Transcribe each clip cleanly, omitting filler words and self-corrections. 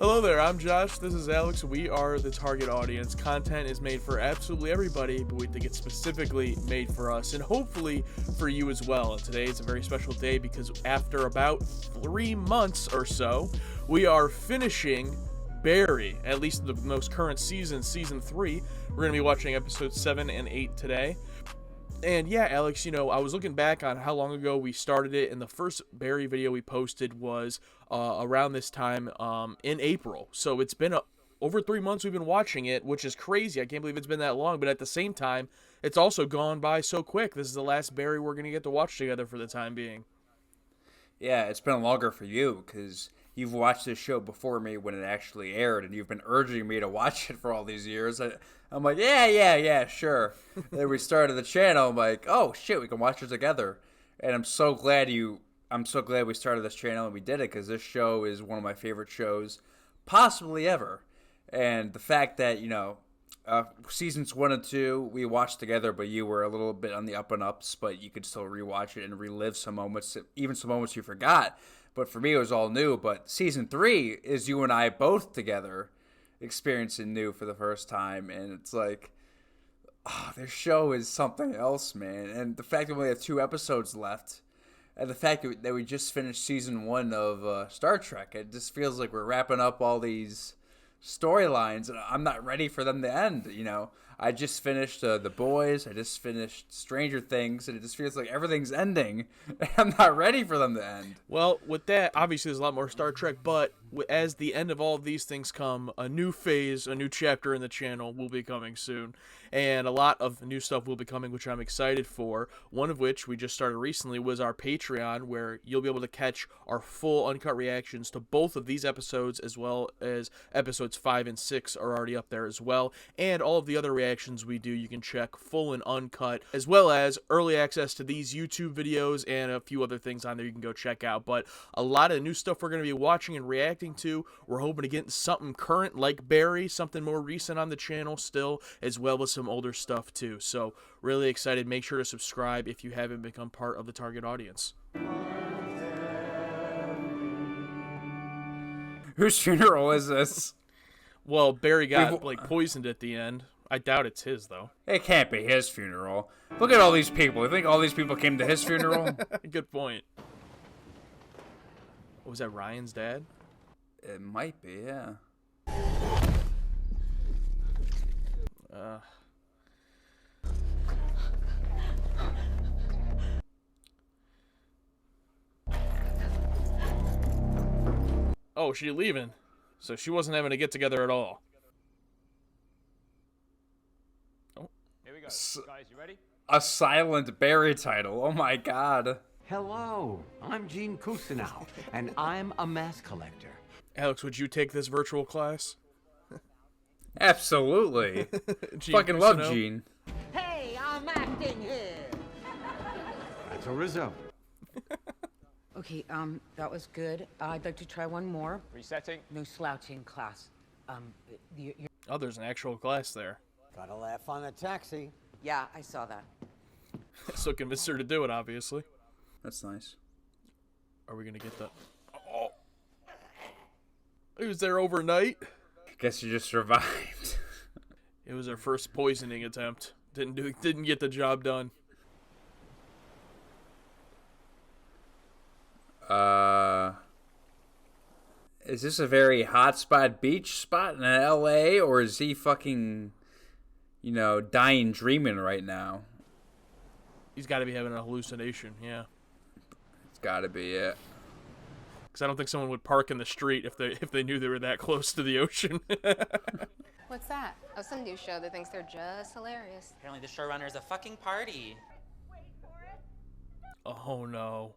Hello there, I'm Josh, this is Alex, we are the target audience. Content is made for absolutely everybody, but we think it's specifically made for us, and hopefully for you as well. And today is a very special day because after about 3 months or so, we are finishing Barry, at least the most current season, Season 3. We're going to be watching episodes 7 and 8 today. And yeah, Alex, I was looking back on how long ago we started it, and the first Barry video we posted was around this time in April. So it's been over 3 months we've been watching it, which is crazy. I can't believe it's been that long, but at the same time, it's also gone by so quick. This is the last Barry we're going to get to watch together for the time being. Yeah, it's been longer for you because you've watched this show before me when it actually aired, and you've been urging me to watch it for all these years. I'm like, yeah, sure. Then we started the channel. I'm like, oh shit, we can watch it together. And I'm so glad we started this channel and we did it because this show is one of my favorite shows, possibly ever. And the fact that seasons 1 and 2 we watched together, but you were a little bit on the up and ups, but you could still rewatch it and relive some moments, even some moments you forgot. But for me, it was all new. But season 3 is you and I both together experiencing new for the first time, and it's like, this show is something else, man. And the fact that we only have 2 episodes left, and the fact that we just finished season 1 of Star Trek, it just feels like we're wrapping up all these storylines, and I'm not ready for them to end. I just finished The Boys, I just finished Stranger Things, and it just feels like everything's ending, and I'm not ready for them to end. Well, with that, obviously there's a lot more Star Trek, but as the end of all of these things come, a new phase, a new chapter in the channel will be coming soon. And a lot of new stuff will be coming, which I'm excited for. One of which we just started recently was our Patreon, where you'll be able to catch our full uncut reactions to both of these episodes, as well as episodes 5 and 6 are already up there as well. And all of the other reactions we do, you can check full and uncut, as well as early access to these YouTube videos and a few other things on there you can go check out. But a lot of new stuff we're going to be watching and reacting to. We're hoping to get something current like Barry, something more recent on the channel still, as well as some older stuff too. So really excited. Make sure to subscribe if you haven't become part of the target audience. Whose funeral is this? Well, Barry got poisoned at the end. I doubt it's his though. It can't be his funeral. Look at all these people. You think all these people came to his funeral? Good point. Was that Ryan's dad? It might be, yeah. Oh, she leaving. So she wasn't having to get together at all. Oh. Here we go. Guys, you ready? A silent Barry title. Oh my god. Hello, I'm Gene Cousineau, and I'm a mask collector. Alex, would you take this virtual class? Absolutely. Fucking love Gene. Hey, I'm acting here. That's a Rizzo. Okay, that was good. I'd like to try one more. Resetting. No slouching class. You're... Oh, there's an actual class there. Gotta laugh on the taxi. Yeah, I saw that. So convinced her to do it, obviously. That's nice. Are we gonna get the... Oh. He was there overnight. Guess you just survived. It was her first poisoning attempt. Didn't get the job done. Is this a very hotspot beach spot in LA, or is he fucking, dying dreaming right now? He's got to be having a hallucination, yeah. It's got to be it. Because I don't think someone would park in the street if they knew they were that close to the ocean. What's that? Oh, some new show that thinks they're just hilarious. Apparently the showrunner is a fucking party. Oh no.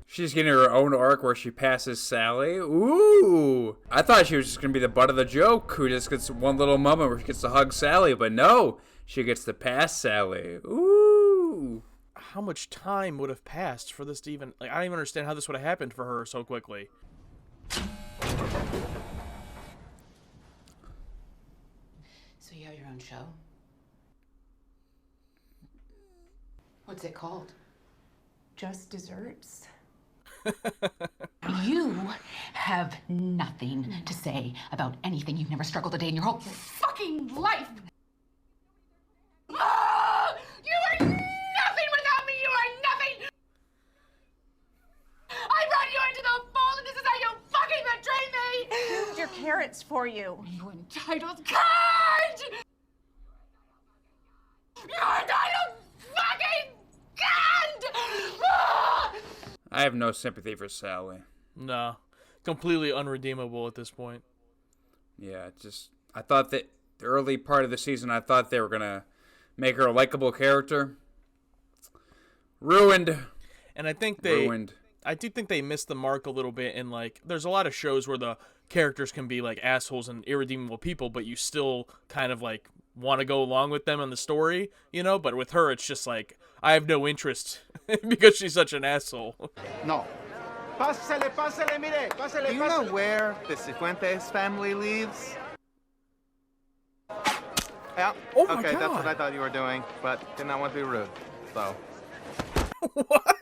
She's getting her own arc where she passes Sally. Ooh! I thought she was just going to be the butt of the joke who just gets one little moment where she gets to hug Sally, but no, she gets to pass Sally. Ooh! How much time would have passed for this to even... I don't even understand how this would have happened for her so quickly. So you have your own show? What's it called? just desserts? You have nothing to say about anything. You've never struggled a day in your whole fucking life. Ah! You are nothing without me. You are nothing. I brought you into the fold, and this is how you fucking betray me. Moved your carrots for you. You entitled cunt! You entitled fucking cunt! Ah! I have no sympathy for Sally. No. Completely unredeemable at this point. Yeah, I thought that the early part of the season, I thought they were going to make her a likable character. Ruined. And I think I do think they missed the mark a little bit in, like, there's a lot of shows where the characters can be, like, assholes and irredeemable people, but you still kind of, like, want to go along with them in the story, you know? But with her, it's just like, I have no interest because she's such an asshole. No. Pásale, pásale, mire, pásale, do you know where the Cifuentes family lives? Yeah. Oh my okay, God. That's what I thought you were doing, but did not want to be rude, so. What?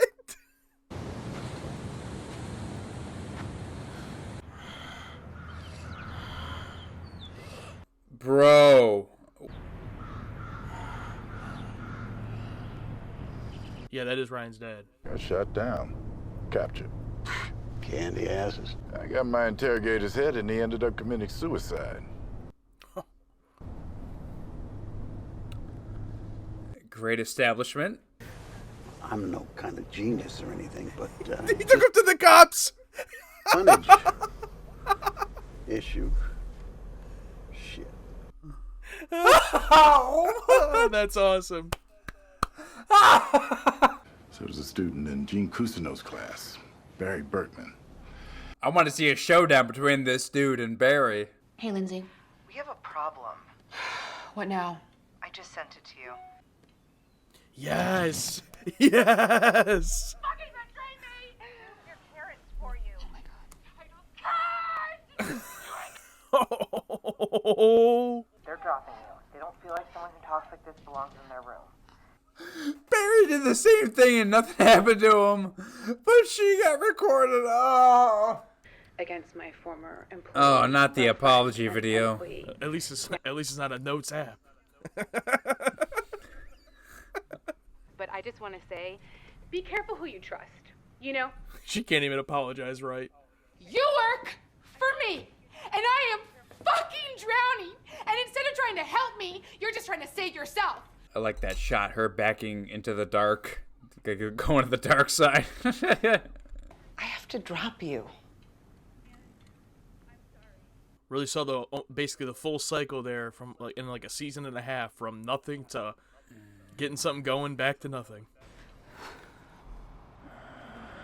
Bro. Yeah, that is Ryan's dad. Got shot down. Captured. Candy asses. I got my interrogator's head and he ended up committing suicide. Great establishment. I'm no kind of genius or anything, but He took him to the cops! Tonnage issue. Shit. That's awesome. So there's a student in Gene Cousineau's class, Barry Berkman. I want to see a showdown between this dude and Barry. Hey, Lindsay. We have a problem. What now? I just sent it to you. Yes. Yes. Fucking betray me! Your parents for you. Oh my God. Oh. They're dropping you. They don't feel like someone who talks like this belongs in their room. Barry did the same thing and nothing happened to him, but she got recorded. Oh. Against my former employee. Oh, not the apology video. At least it's not a notes app. But I just want to say, be careful who you trust. You know? She can't even apologize right. You work for me, and I am fucking drowning. And instead of trying to help me, you're just trying to save yourself. I like that shot, her backing into the dark, going to the dark side. I have to drop you. Really saw basically the full cycle there from in a season and a half, from nothing to getting something going, back to nothing.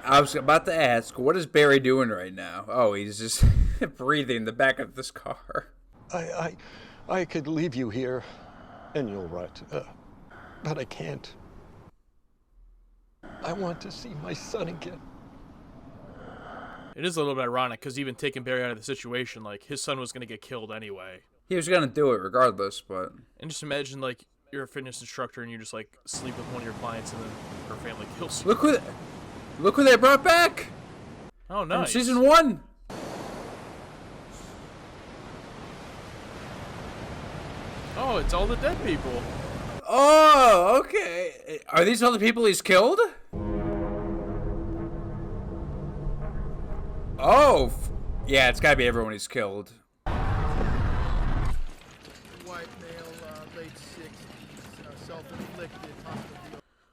I was about to ask, what is Barry doing right now? Oh, he's just breathing in the back of this car. I could leave you here, and you'll rot, but I can't. I want to see my son again. It is a little bit ironic because even taking Barry out of the situation, like, his son was going to get killed anyway. He was going to do it regardless, but... And just imagine, like, you're a fitness instructor and you just, like, sleep with one of your clients and then her family kills you. Look who they brought back! Oh, nice. From season 1! Oh, it's all the dead people. Oh, okay. Are these all the people he's killed? Oh, yeah, it's gotta be everyone he's killed. White male, late 60s, self-inflicted.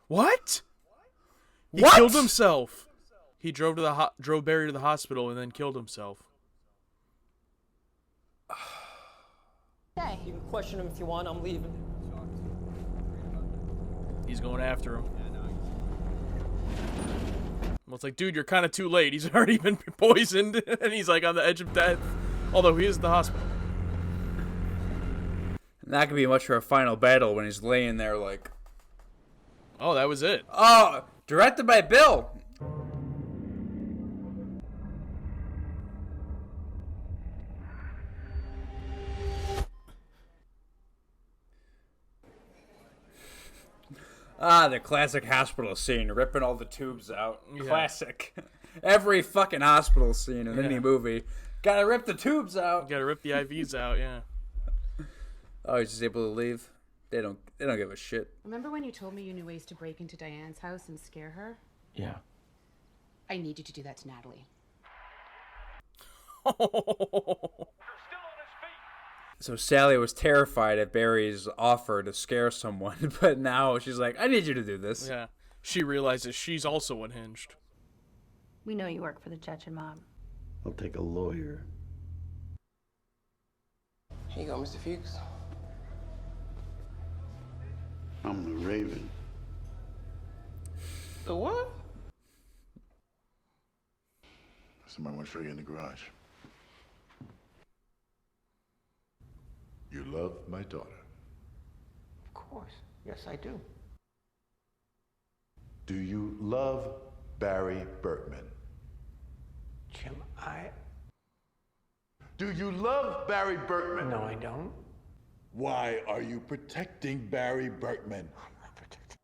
What? He What? killed himself. He drove Barry to the hospital and then killed himself. Hey. You can question him if you want. I'm leaving. He's going after him. Well, it's like, dude, you're kind of too late. He's already been poisoned, and he's, like, on the edge of death. Although he is in the hospital. Not gonna be much for a final battle when he's laying there like... Oh, that was it. Oh, directed by Bill. Ah, the classic hospital scene, ripping all the tubes out. Yeah. Classic. Every fucking hospital scene in any Yeah. movie. Gotta rip the tubes out. Gotta rip the IVs out, yeah. Oh, he's just able to leave. They don't give a shit. Remember when you told me you knew ways to break into Diane's house and scare her? Yeah. I need you to do that to Natalie. So Sally was terrified at Barry's offer to scare someone, but now she's like, I need you to do this. Yeah. She realizes she's also unhinged. We know you work for the Chechen mob. I'll take a lawyer. Here you go, Mr. Fuchs. I'm the Raven. The what? Somebody want to show you in the garage. You love my daughter. Of course. Yes, I do. Do you love Barry Bertman? Jim, Do you love Barry Bertman? No, I don't. Why are you protecting Barry Bertman? I'm not protecting.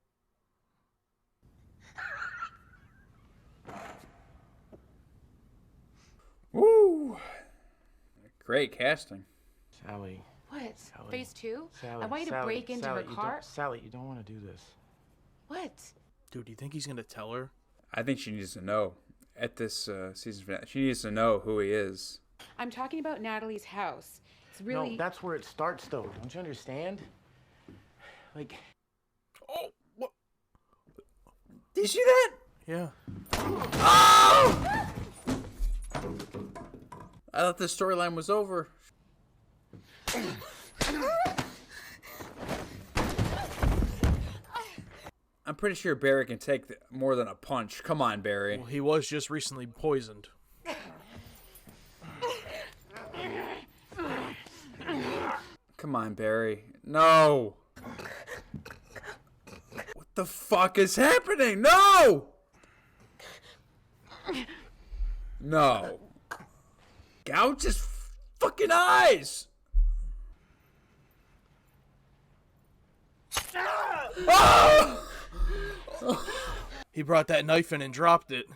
Woo! Great casting. Sally. What? Sally. Phase 2? Sally. I want you to break into her car. Sally, you don't want to do this. What? Dude, do you think he's gonna tell her? I think she needs to know. At this season finale, she needs to know who he is. I'm talking about Natalie's house. It's really... No, that's where it starts, though. Don't you understand? Like... Oh, what? Did you see that? Yeah. Oh! I thought the storyline was over. I'm pretty sure Barry can take more than a punch. Come on, Barry. Well, he was just recently poisoned. Come on, Barry. No! What the fuck is happening? No! No. Gouge his fucking eyes! Oh! He brought that knife in and dropped it.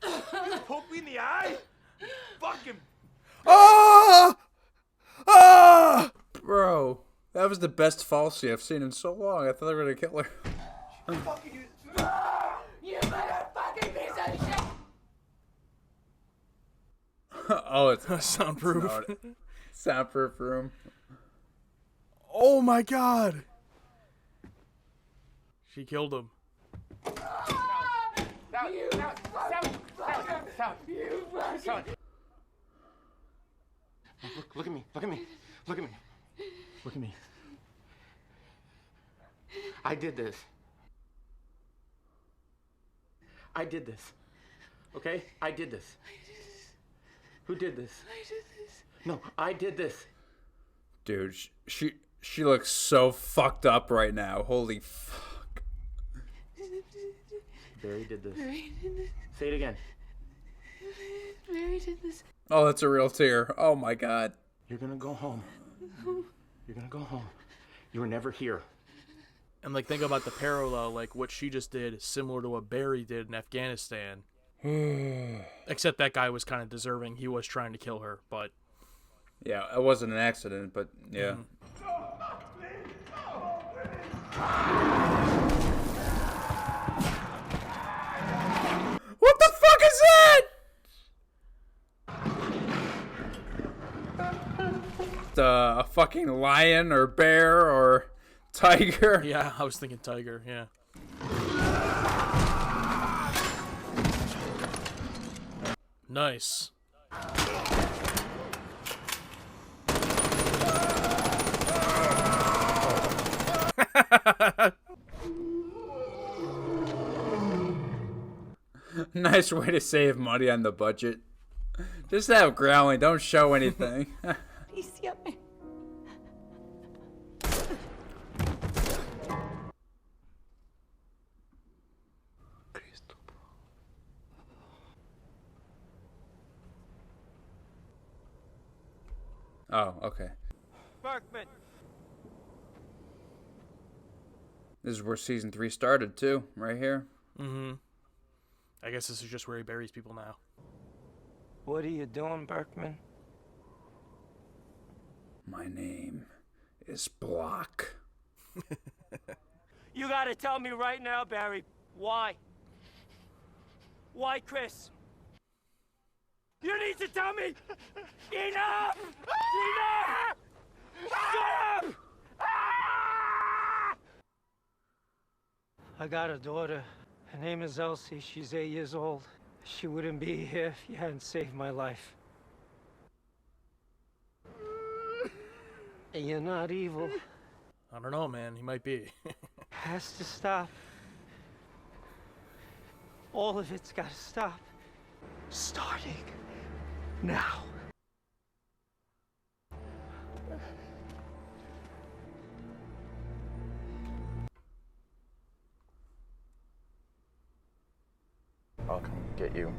Poke me in the eye? Fuck him. Ah! Ah! Bro, that was the best falsie I've seen in so long. I thought they were gonna kill her. You motherfucking piece of shit! Oh, it's soundproof. Soundproof room. Oh my god! She killed him. Look at me. Look at me. Look at me. Look at me. I did this. I did this. Okay? I did this. Who did this? I did this. No, I did this. Dude, she looks so fucked up right now. Holy fuck. Barry did this. Barry did this. Say it again. Barry did this. Oh, that's a real tear. Oh my god. You're gonna go home. You're gonna go home. You were never here. And like, think about the parallel, like what she just did, similar to what Barry did in Afghanistan. Except that guy was kind of deserving. He was trying to kill her, but yeah, it wasn't an accident, but yeah. What the fuck is that? A fucking lion or bear or tiger? Yeah, I was thinking tiger, yeah. Nice. Nice way to save money on the budget. Just have growling, don't show anything. Oh, okay. Berkman. This is where season 3 started too, right here. Mm-hmm. I guess this is just where he buries people now. What are you doing, Berkman? My name is Block. You gotta tell me right now, Barry. Why? Why, Chris? You need to tell me! Enough! Enough! Shut up! I got a daughter. Her name is Elsie. She's 8 years old. She wouldn't be here if you hadn't saved my life. And you're not evil. I don't know, man. He might be. Has to stop. All of it's gotta stop. Starting now. I'll come get you.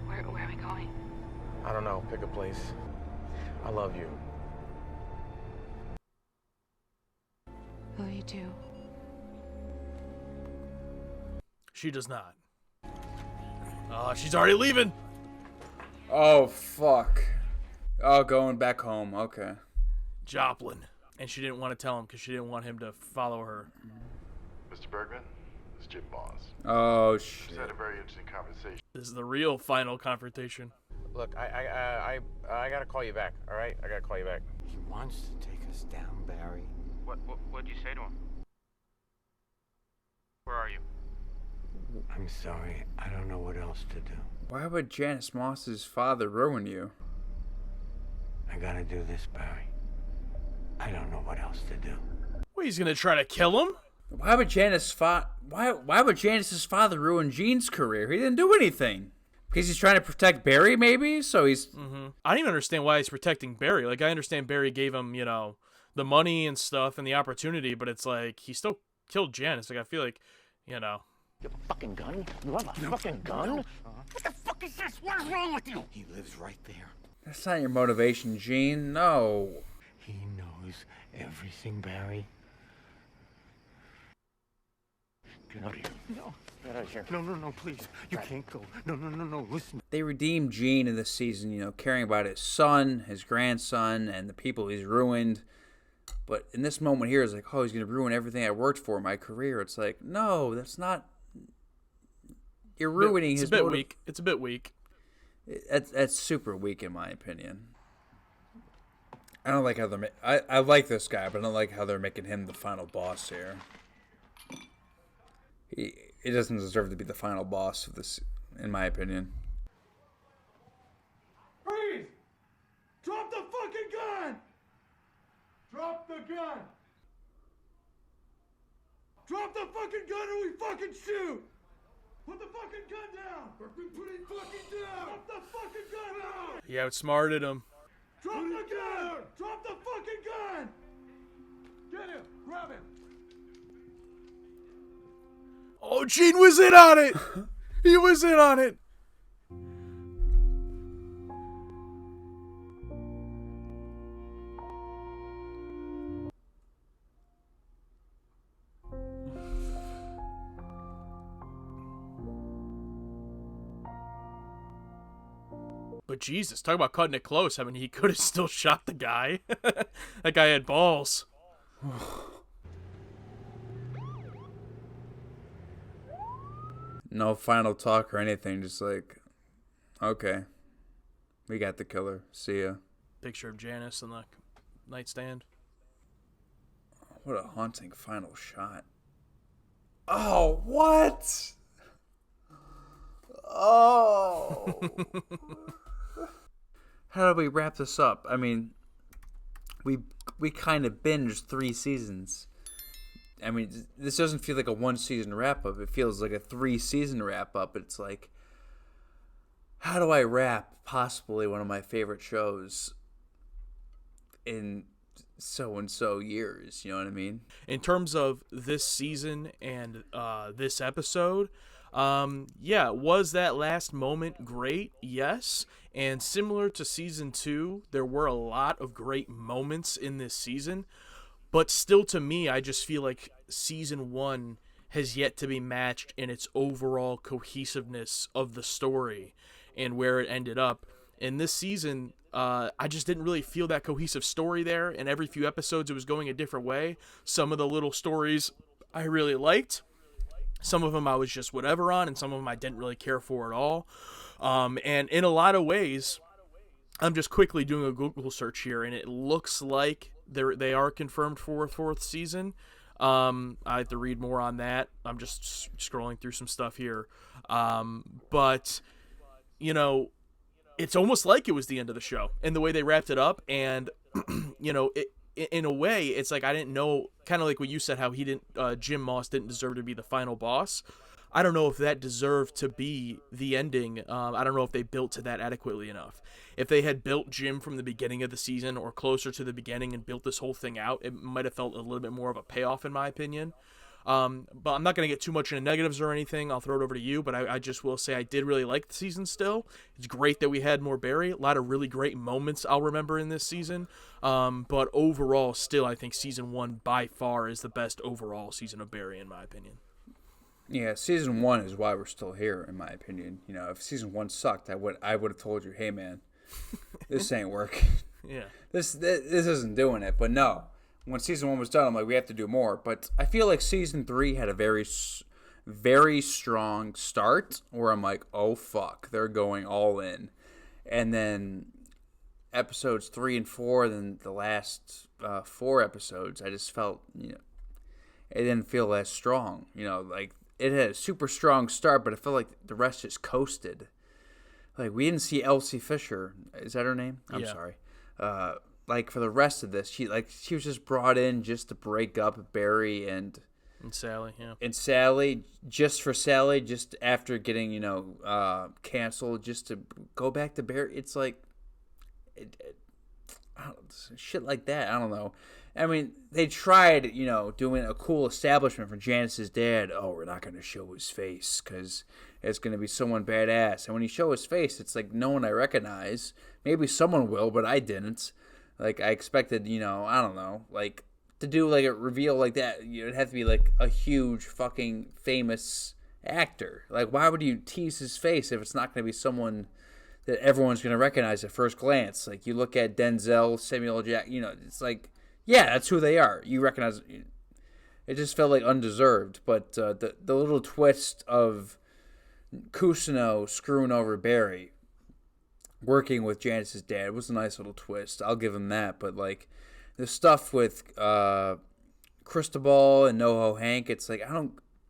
Where are we going? I don't know. Pick a place. I love you. Oh, you do? She does not. She's already leaving. Oh, fuck. Oh, going back home. Okay. Joplin. And she didn't want to tell him because she didn't want him to follow her. Mr. Bergman, this is Jim Boss. Oh, Just shit. had a very interesting conversation. This is the real final confrontation. Look, I gotta call you back. All right, I gotta call you back. He wants to take us down, Barry. What'd you say to him? Where are you? I'm sorry. I don't know what else to do. Why would Janice Moss's father ruin you? I gotta do this, Barry. I don't know what else to do. Well, he's gonna try to kill him? Why would Janice's father ruin Gene's career? He didn't do anything. Because he's trying to protect Barry, maybe? So he's... Mm-hmm. I don't even understand why he's protecting Barry. Like, I understand Barry gave him, you know, the money and stuff and the opportunity, but it's like, he still killed Janice. Like, I feel like, you know... You have a fucking gun? You have a fucking gun? What the fuck is this? What is wrong with you? He lives right there. That's not your motivation, Gene. No. He knows everything, Barry. Get out of here. No. Get out of here. No, please. You can't go. No, listen. They redeemed Gene in this season, you know, caring about his son, his grandson, and the people he's ruined. But in this moment here, it's like, oh, he's going to ruin everything I worked for, my career. It's like, no, that's not... You're ruining his... It's a bit weak. It's a bit weak. That's super weak, in my opinion. I don't like how they're... I like this guy, but I don't like how they're making him the final boss here. He doesn't deserve to be the final boss of this, in my opinion. Freeze! Drop the fucking gun! Drop the gun! Drop the fucking gun or we fucking shoot! Put the fucking gun down! Put it fucking down! Drop the fucking gun down! He outsmarted him. Drop the gun! Drop the fucking gun! Get him! Grab him! Oh, Gene was in on it! He was in on it! But Jesus, talk about cutting it close. I mean, he could have still shot the guy. That guy had balls. No final talk or anything. Just like, okay, we got the killer. See ya. Picture of Janice on the nightstand. What a haunting final shot. Oh, what? Oh. How do we wrap this up? I mean, we kind of binged 3 seasons. I mean, this doesn't feel like a 1-season wrap-up. It feels like a 3-season wrap-up. It's like, how do I wrap possibly one of my favorite shows in so-and-so years? You know what I mean? In terms of this season and this episode, yeah, was that last moment great? Yes. And similar to season 2, there were a lot of great moments in this season. But still, to me, I just feel like season 1 has yet to be matched in its overall cohesiveness of the story and where it ended up. In this season, I just didn't really feel that cohesive story there, and every few episodes it was going a different way. Some of the little stories I really liked. Some of them I was just whatever on, and some of them I didn't really care for at all. And in a lot of ways, I'm just quickly doing a Google search here, and it looks like they are confirmed for a 4th season. I have to read more on that. I'm just scrolling through some stuff here. But, you know, it's almost like it was the end of the show and the way they wrapped it up. And, you know, in a way, it's like I didn't know, kind of like what you said, how Jim Moss didn't deserve to be the final boss. I don't know if that deserved to be the ending. I don't know if they built to that adequately enough. If they had built Jim from the beginning of the season or closer to the beginning and built this whole thing out, it might have felt a little bit more of a payoff, in my opinion. But I'm not going to get too much into negatives or anything. I'll throw it over to you, but I just will say I did really like the season still. It's great that we had more Barry. A lot of really great moments I'll remember in this season. But overall, still, I think season 1 by far is the best overall season of Barry, in my opinion. Yeah, season 1 is why we're still here, in my opinion. You know, if season 1 sucked, I would have told you, hey man, this ain't working. Yeah, this isn't doing it. But no, when season 1 was done, I'm like, we have to do more. But I feel like season 3 had a very, very strong start, where I'm like, oh fuck, they're going all in, and then episodes 3 and 4, then the last 4 episodes, I just felt, you know, it didn't feel as strong. You know, like. It had a super strong start, but I felt like the rest just coasted. Like, we didn't see Elsie Fisher. Is that her name? I'm sorry. Like, for the rest of this, she was just brought in just to break up Barry and Sally, yeah. And Sally, just for Sally, just after getting, you know, canceled, just to go back to Barry. It's like, shit like that. I don't know. I mean, they tried, you know, doing a cool establishment for Janice's dad. Oh, we're not going to show his face because it's going to be someone badass. And when you show his face, it's like no one I recognize. Maybe someone will, but I didn't. Like, I expected, you know, I don't know, like, to do, like, a reveal like that, you know, it'd have to be, like, a huge fucking famous actor. Like, why would you tease his face if it's not going to be someone that everyone's going to recognize at first glance? Like, you look at Denzel, Samuel L. Jackson, you know, it's like, yeah, that's who they are. You recognize it. Just felt like undeserved. But the little twist of Cousineau screwing over Barry, working with Janice's dad, was a nice little twist. I'll give him that. But, like, the stuff with Cristobal and NoHo Hank, it's like,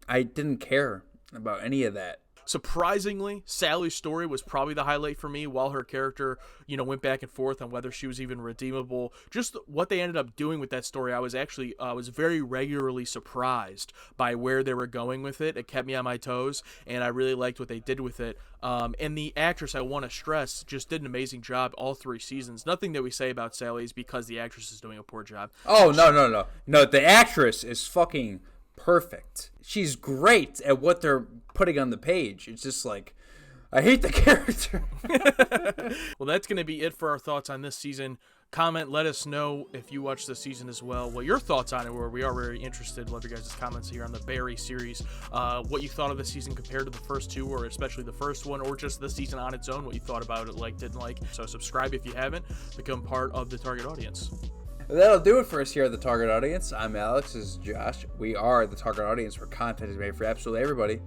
I didn't care about any of that. Surprisingly, Sally's story was probably the highlight for me, while her character, you know, went back and forth on whether she was even redeemable. Just what they ended up doing with that story, I was actually was very regularly surprised by where they were going with it. It kept me on my toes, and I really liked what they did with it. And the actress, I want to stress, just did an amazing job all 3 seasons. Nothing that we say about Sally is because the actress is doing a poor job. Oh, no. The actress is fucking perfect. She's great at what they're putting on the page. It's just like, I hate the character. Well, that's going to be it for our thoughts on this season. Comment, let us know if you watched this season as well, what your thoughts on it were. We are very interested. Love your guys' comments here on the Barry series. What you thought of the season compared to the first 2, or especially the first one, or just the season on its own, what you thought about it, like, didn't like. So subscribe if you haven't. Become part of the target audience. That'll do it for us here at the Target Audience. I'm Alex. This is Josh. We are the Target Audience, where content is made for absolutely everybody,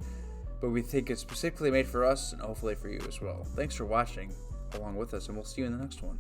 but we think it's specifically made for us and hopefully for you as well. Thanks for watching along with us, and we'll see you in the next one.